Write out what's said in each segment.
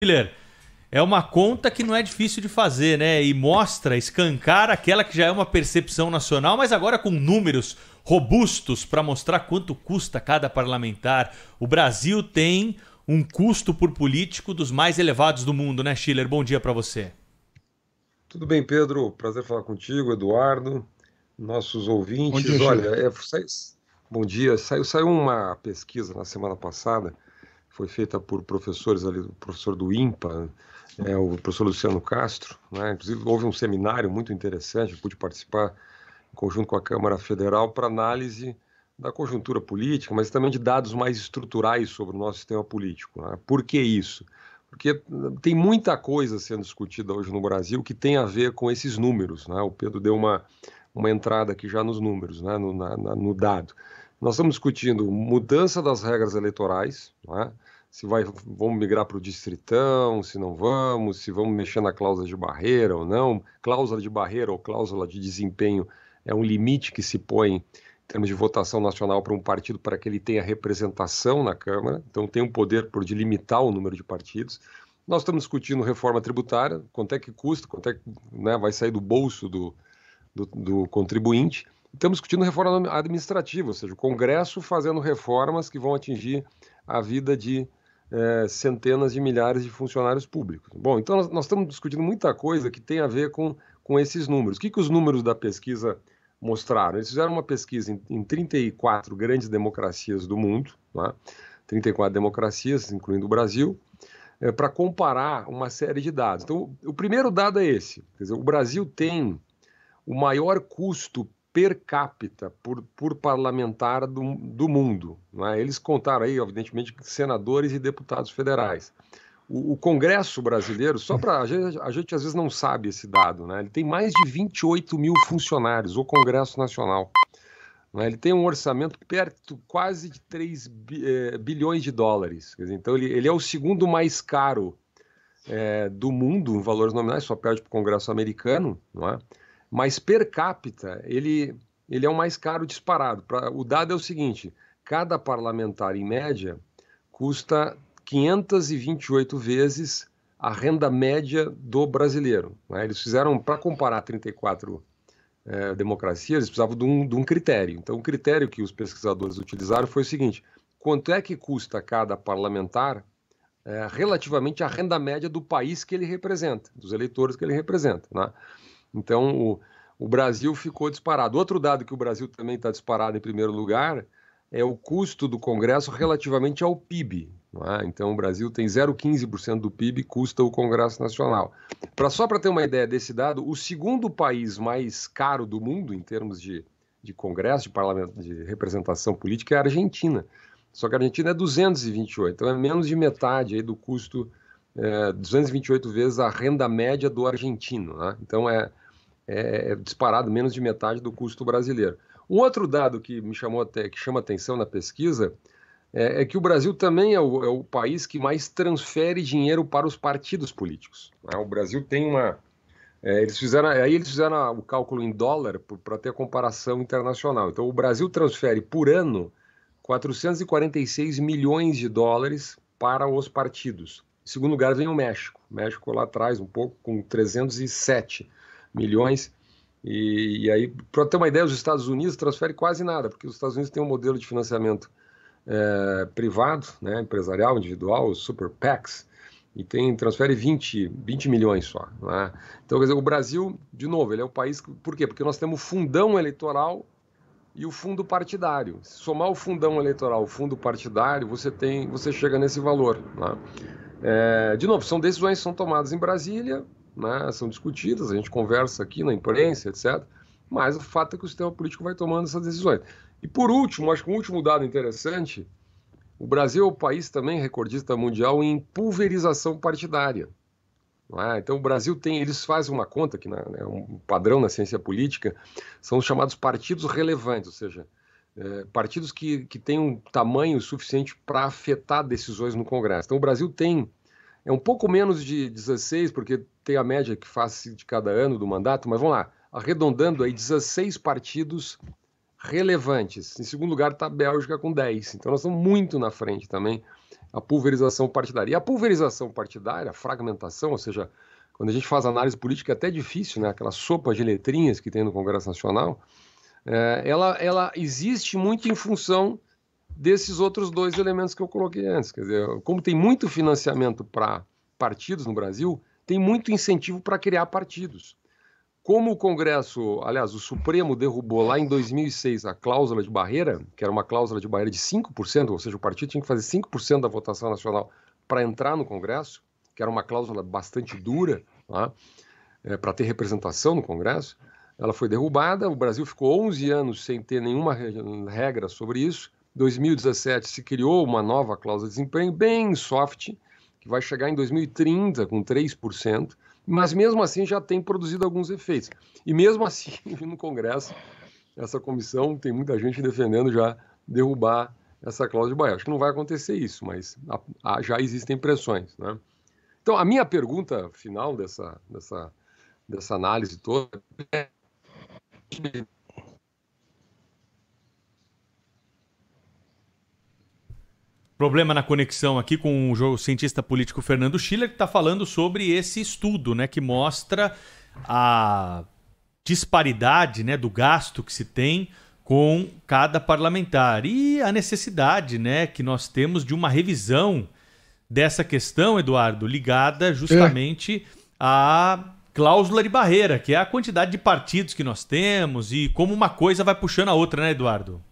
Miller, é uma conta que não é difícil de fazer, né? E mostra, escancara aquela que já é uma percepção nacional, mas agora com números robustos para mostrar quanto custa cada parlamentar. O Brasil tem um custo por político dos mais elevados do mundo, né, Schiller? Bom dia para você. Tudo bem, Pedro? Prazer falar contigo, Eduardo, nossos Bom dia, ouvintes. Olha, Sheila. bom dia. Saiu uma pesquisa na semana passada, foi feita por professores ali, o professor do INPA, o professor Luciano Castro, né? Inclusive houve um seminário muito interessante, eu pude participar em conjunto com a Câmara Federal para análise da conjuntura política, mas também de dados mais estruturais sobre o nosso sistema político, né? Por que isso? Porque tem muita coisa sendo discutida hoje no Brasil que tem a ver com esses números, né? O Pedro deu uma entrada aqui já nos números, né? No dado. Nós estamos discutindo mudança das regras eleitorais, né? Se vamos migrar para o distritão, se não vamos, se vamos mexer na cláusula de barreira ou não. Cláusula de barreira ou cláusula de desempenho é um limite que se põe em termos de votação nacional para um partido para que ele tenha representação na Câmara. Então tem um poder de limitar o número de partidos. Nós estamos discutindo reforma tributária, quanto é que custa, quanto é que, né, vai sair do bolso do contribuinte. Estamos discutindo reforma administrativa, ou seja, o Congresso fazendo reformas que vão atingir a vida de centenas de milhares de funcionários públicos. Bom, então nós estamos discutindo muita coisa que tem a ver com esses números. O que os números da pesquisa mostraram? Eles fizeram uma pesquisa em 34 grandes democracias do mundo, né? 34 democracias, incluindo o Brasil, para comparar uma série de dados. Então, o primeiro dado é esse. Quer dizer, o Brasil tem o maior custo per capita por parlamentar do mundo, né? Eles contaram aí, evidentemente, senadores e deputados federais. O Congresso brasileiro, só para a gente às vezes não sabe esse dado, né? Ele tem mais de 28 mil funcionários, o Congresso Nacional, né? Ele tem um orçamento perto quase de 3 bilhões de dólares. Quer dizer, então ele é o segundo mais caro do mundo em valores nominais, só perde para o Congresso americano, não é? Mas per capita ele é o mais caro disparado. O dado é o seguinte: cada parlamentar, em média, custa 528 vezes a renda média do brasileiro, né? Eles fizeram, para comparar 34 democracias, eles precisavam de um critério. Então, o critério que os pesquisadores utilizaram foi o seguinte: quanto é que custa cada parlamentar relativamente à renda média do país que ele representa, dos eleitores que ele representa, né? Então, o Brasil ficou disparado. Outro dado que o Brasil também está disparado em primeiro lugar é o custo do Congresso relativamente ao PIB, não é? Então, o Brasil tem 0,15% do PIB custa o Congresso Nacional. Só para ter uma ideia desse dado, o segundo país mais caro do mundo em termos de Congresso, de parlamento, de representação política, é a Argentina. Só que a Argentina é 228, então é menos de metade aí do custo, 228 vezes a renda média do argentino, né? Então é disparado menos de metade do custo brasileiro. Um outro dado que que chama atenção na pesquisa é que o Brasil também é o país que mais transfere dinheiro para os partidos políticos, né? O Brasil tem eles fizeram o cálculo em dólar para ter a comparação internacional. Então, o Brasil transfere por ano 446 milhões de dólares para os partidos. Em segundo lugar vem o México. O México lá atrás um pouco, com 307 milhões. E aí, para ter uma ideia, os Estados Unidos transferem quase nada, porque os Estados Unidos têm um modelo de financiamento privado, né, empresarial, individual, os super PACs, e transfere 20 milhões só, né? Então, quer dizer, o Brasil, de novo, ele é o país... Por quê? Porque nós temos o fundão eleitoral e o fundo partidário. Se somar o fundão eleitoral, o fundo partidário, você chega nesse valor, né? De novo, são decisões que são tomadas em Brasília, né, são discutidas, a gente conversa aqui na imprensa, etc. Mas o fato é que o sistema político vai tomando essas decisões. E por último, acho que um último dado interessante, o Brasil é o país também recordista mundial em pulverização partidária, não é? Então o Brasil eles fazem uma conta, que é um padrão na ciência política, são os chamados partidos relevantes, ou seja, partidos que têm um tamanho suficiente para afetar decisões no Congresso. Então o Brasil é um pouco menos de 16, porque tem a média que faz de cada ano do mandato, mas vamos lá, arredondando aí, 16 partidos relevantes. Em segundo lugar está a Bélgica com 10. Então nós estamos muito na frente também a pulverização partidária. E a pulverização partidária, a fragmentação, ou seja, quando a gente faz análise política é até difícil, né? Aquela sopa de letrinhas que tem no Congresso Nacional, ela existe muito em função desses outros dois elementos que eu coloquei antes. Quer dizer, como tem muito financiamento para partidos no Brasil, tem muito incentivo para criar partidos. Como o Congresso, aliás, o Supremo derrubou lá em 2006 a cláusula de barreira, que era uma cláusula de barreira de 5%, ou seja, o partido tinha que fazer 5% da votação nacional para entrar no Congresso, que era uma cláusula bastante dura, tá? Para ter representação no Congresso. Ela foi derrubada, o Brasil ficou 11 anos sem ter nenhuma regra sobre isso. Em 2017 se criou uma nova cláusula de desempenho, bem soft, que vai chegar em 2030 com 3%, mas mesmo assim já tem produzido alguns efeitos. E mesmo assim, no Congresso, essa comissão tem muita gente defendendo já derrubar essa cláusula de barreira. Acho que não vai acontecer isso, mas já existem pressões, né? Então, a minha pergunta final dessa análise toda é... Problema na conexão aqui com o cientista político Fernando Schiller, que está falando sobre esse estudo, né, que mostra a disparidade, né, do gasto que se tem com cada parlamentar e a necessidade, né, que nós temos de uma revisão dessa questão, Eduardo, ligada justamente à cláusula de barreira, que é a quantidade de partidos que nós temos e como uma coisa vai puxando a outra, né, Eduardo?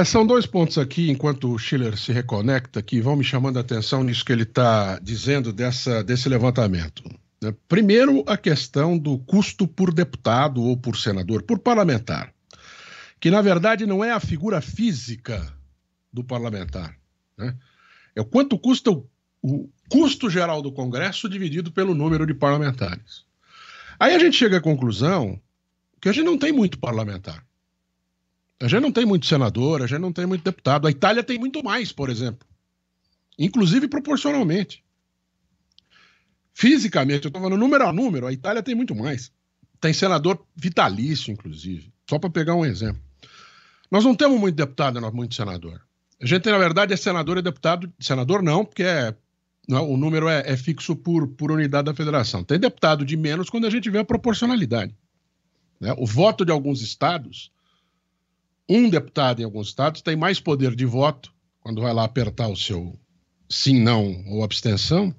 São dois pontos aqui, enquanto o Schiller se reconecta, que vão me chamando a atenção nisso que ele está dizendo desse levantamento. Primeiro, a questão do custo por deputado ou por senador, por parlamentar, que na verdade não é a figura física do parlamentar, né? É o quanto custa o custo geral do Congresso dividido pelo número de parlamentares. Aí a gente chega à conclusão que a gente não tem muito parlamentar. A gente não tem muito senador, a gente não tem muito deputado. A Itália tem muito mais, por exemplo. Inclusive proporcionalmente. Fisicamente, eu estou falando número a número, a Itália tem muito mais. Tem senador vitalício, inclusive. Só para pegar um exemplo. Nós não temos muito deputado, não muito senador. A gente, na verdade, é senador e deputado. Senador não, porque o número é fixo por unidade da federação. Tem deputado de menos quando a gente vê a proporcionalidade, né? O voto de alguns estados... Um deputado em alguns estados tem mais poder de voto, quando vai lá apertar o seu sim, não ou abstenção,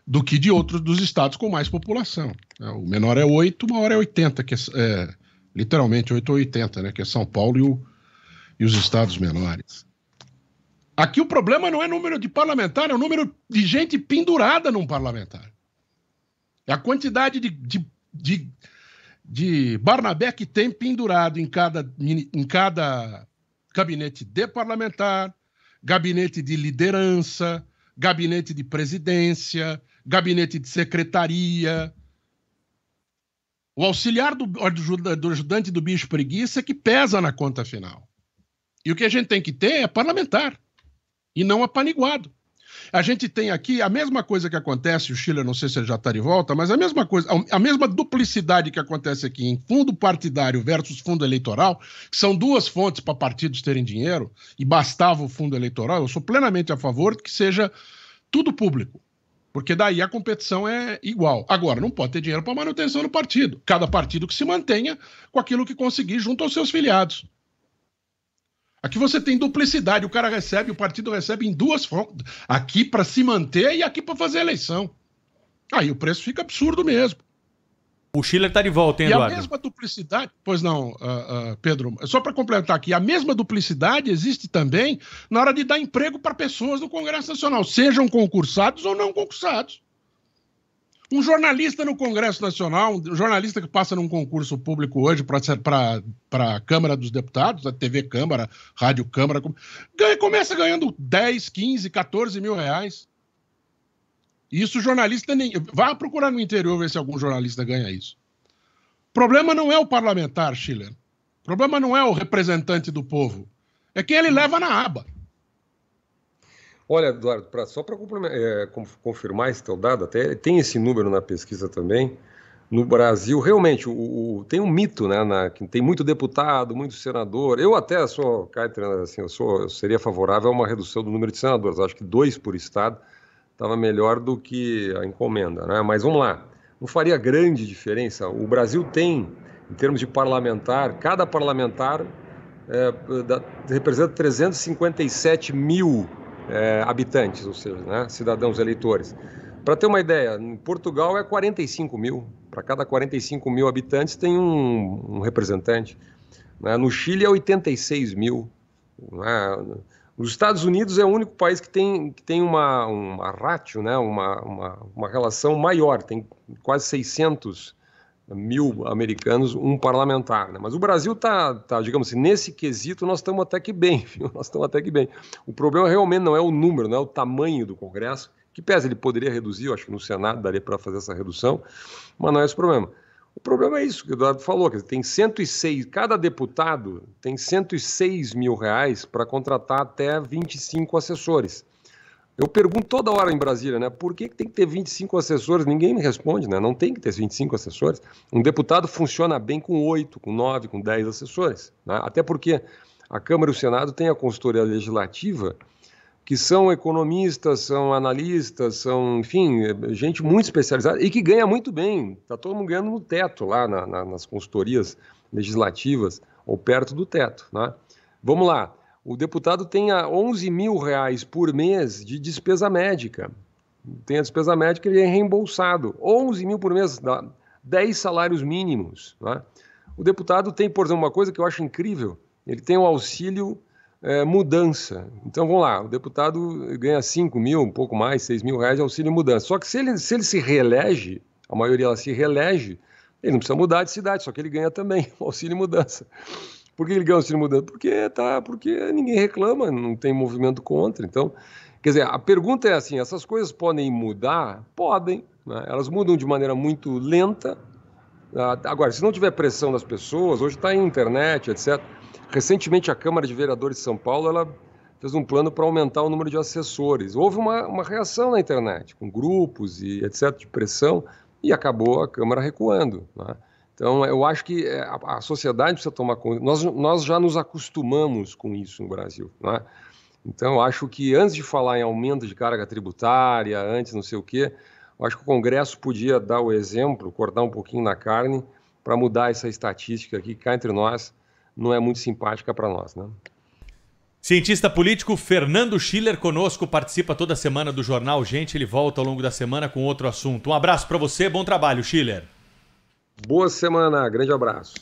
do que de outros dos estados com mais população. O menor é 8, o maior é 80, que é literalmente 8 ou 80, né, que é São Paulo e os estados menores. Aqui o problema não é número de parlamentar, é o número de gente pendurada num parlamentar. É a quantidade de Barnabé que tem pendurado em cada gabinete de parlamentar, gabinete de liderança, gabinete de presidência, gabinete de secretaria. O auxiliar do ajudante do bicho preguiça é que pesa na conta final. E o que a gente tem que ter é parlamentar, e não apaniguado. A gente tem aqui a mesma coisa que acontece, o Schiller, não sei se ele já está de volta, mas a mesma coisa, a mesma duplicidade que acontece aqui em fundo partidário versus fundo eleitoral, que são duas fontes para partidos terem dinheiro, e bastava o fundo eleitoral. Eu sou plenamente a favor de que seja tudo público, porque daí a competição é igual. Agora, não pode ter dinheiro para manutenção do partido. Cada partido que se mantenha com aquilo que conseguir junto aos seus filiados. Aqui você tem duplicidade, o partido recebe em duas fontes, aqui para se manter e aqui para fazer eleição. Aí o preço fica absurdo mesmo. O Schiller está de volta, hein, Eduardo? E a mesma duplicidade, pois não, Pedro, só para complementar aqui, a mesma duplicidade existe também na hora de dar emprego para pessoas no Congresso Nacional, sejam concursados ou não concursados. Um jornalista no Congresso Nacional, um jornalista que passa num concurso público hoje para a Câmara dos Deputados, a TV Câmara, Rádio Câmara, começa ganhando 10, 15, 14 mil reais. Isso o jornalista nem... Vá procurar no interior ver se algum jornalista ganha isso. O problema não é o parlamentar, Schiller. O problema não é o representante do povo. É quem ele leva na aba. Olha, Eduardo, confirmar esse teu dado, até tem esse número na pesquisa também. no Brasil, realmente, tem um mito, né, que tem muito deputado, muito senador. Eu até sou, assim, eu seria favorável a uma redução do número de senadores. Acho que 2 por estado estava melhor do que a encomenda, né? Mas vamos lá, não faria grande diferença. O Brasil tem, em termos de parlamentar, cada parlamentar representa 357 mil habitantes, ou seja, né, cidadãos eleitores. Para ter uma ideia, em Portugal é 45 mil. Para cada 45 mil habitantes tem um representante. Né? No Chile é 86 mil. Né? Nos Estados Unidos é o único país que tem uma ratio, né? uma relação maior. Tem quase 600 mil americanos, um parlamentar. Né? Mas o Brasil está, digamos assim, nesse quesito nós estamos até que bem. Viu? Nós estamos até que bem. O problema realmente não é o número, não é o tamanho do Congresso, que pese ele poderia reduzir, eu acho que no Senado daria para fazer essa redução, mas não é esse o problema. O problema é isso que o Eduardo falou, quer dizer, tem 106, cada deputado tem 106 mil reais para contratar até 25 assessores. Eu pergunto toda hora em Brasília, né, por que tem que ter 25 assessores? Ninguém me responde, né, não tem que ter 25 assessores. Um deputado funciona bem com 8, com 9, com 10 assessores, né? Até porque a Câmara e o Senado têm a consultoria legislativa, que são economistas, são analistas, são, enfim, gente muito especializada e que ganha muito bem. Está todo mundo ganhando no teto lá, nas consultorias legislativas, ou perto do teto. Né? Vamos lá, o deputado tem 11 mil reais por mês de despesa médica. Tem a despesa médica, ele é reembolsado. 11 mil por mês, dá 10 salários mínimos. Né? O deputado tem, por exemplo, uma coisa que eu acho incrível, ele tem o auxílio mudança. Então, vamos lá, o deputado ganha 5 mil, um pouco mais, 6 mil reais de auxílio mudança. Só que se ele se reelege, a maioria ela se reelege, ele não precisa mudar de cidade, só que ele ganha também o auxílio mudança. Por que ele ganha o auxílio mudança? Porque ninguém reclama, não tem movimento contra. Então, quer dizer, a pergunta é assim, essas coisas podem mudar? Podem, né? Elas mudam de maneira muito lenta. Agora, se não tiver pressão das pessoas, hoje está em internet, etc. Recentemente, a Câmara de Vereadores de São Paulo ela fez um plano para aumentar o número de assessores. Houve uma reação na internet, com grupos e etc. de pressão, e acabou a Câmara recuando. Né? Então, eu acho que a sociedade precisa tomar conta. Nós já nos acostumamos com isso no Brasil. Né? Então, eu acho que antes de falar em aumento de carga tributária, antes não sei o quê, eu acho que o Congresso podia dar o exemplo, cortar um pouquinho na carne, para mudar essa estatística aqui, que cá entre nós não é muito simpática para nós, né? Cientista político Fernando Schiller conosco, participa toda semana do Jornal Gente, ele volta ao longo da semana com outro assunto. Um abraço para você, bom trabalho, Schiller. Boa semana, grande abraço.